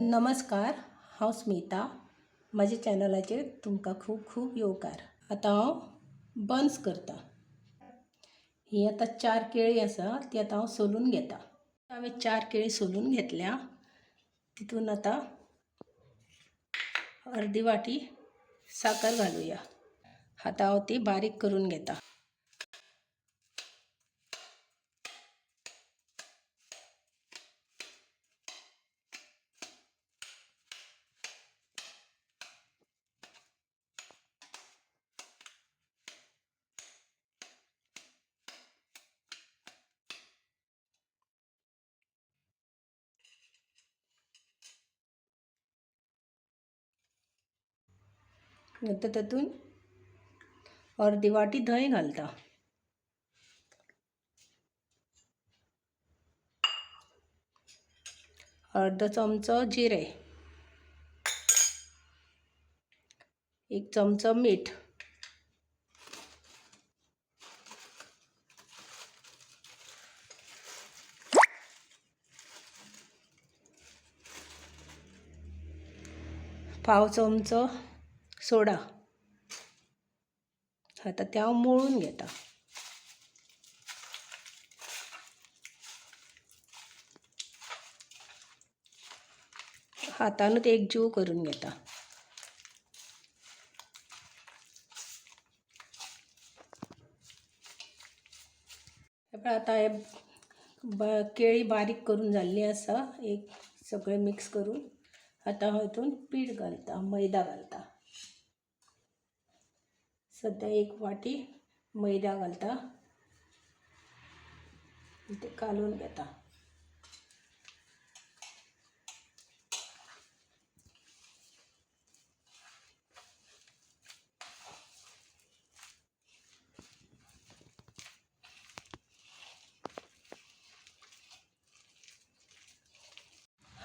नमस्कार, हांव स्मिता. माझ्या चॅनलाचेर तुमकां खूब खूब येवकार. आतां हांव बन्स करता. ही आतां 4 केळी आसा ती आतां हांव सोलून घेता. हांवें 4 केळी सोलून घेतल्या. तितून आतां अर्दी वाटी साकर घालुया. आतां हांव ती बारीक करून घेता. नंतर तातून अर्दी वाटी दही घालता. अर्दो चमचो जिरें, 1 चमचो मीठ, पाव चमचो सोडा. आतां तें हांव मळून घेता. हातानूच एक जीव करून घेता. आतां हे केळी बारीक करून जाल्ली आसा. एक सगळें मिक्स करून आतां हांव हितून पीठ घालता, मैदा घालता. सद्या 1 वाटी मैदा घालता. ते कालून घेता.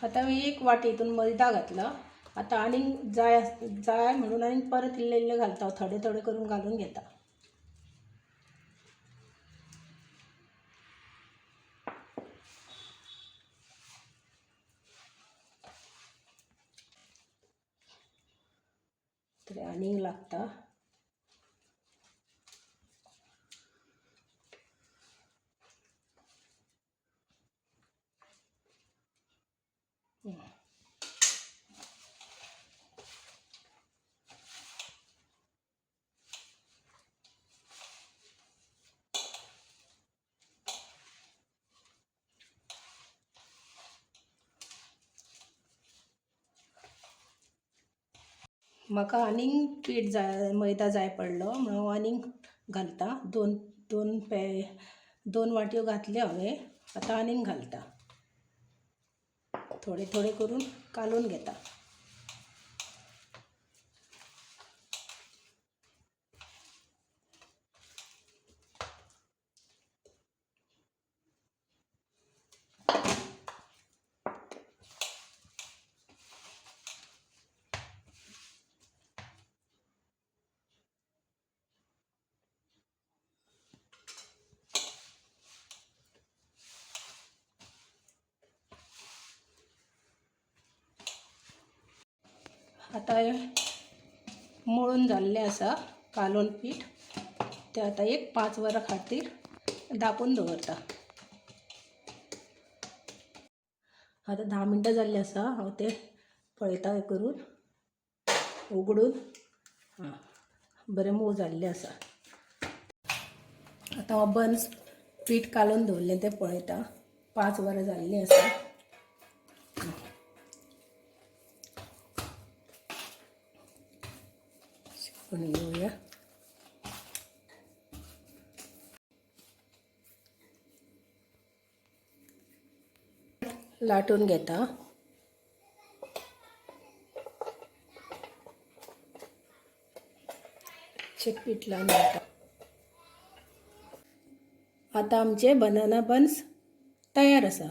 आतां हांवें 1 वाटी हितून मैदा घातला. आतां आनीक जाय म्हणून आनीक परत इल्लें इल्लें घालता. थोडें थोडें करून घालून घेता. तरी आनीक लागता. म्हाका आनीक पीठ जाय, मैदा जाय पडलो म्हणून हांव आनीक घालता. दोन वाटयो घातल्यो हांवें. आतां आनीक घालता. थोडें थोडें करून कालून घेता. आतां हें मळून जाल्लें आसा कालोवन पीठ. तें आतां एक 5 वरां खातीर धांपून दवरता. आतां 10 मिनटां जाल्लीं आसा. हांव तें पळयता हें करून उगडून. बरें मोव जाल्लें आसा. आतां हांव बन्स पीठ कालोवन दवरलें तें पळयता. 5 वरां जाल्लीं आसा. पण घेवया. लाटून घेता. पीठ लावन घेता. आतां आमचे बनाना बन्स तयार आसा.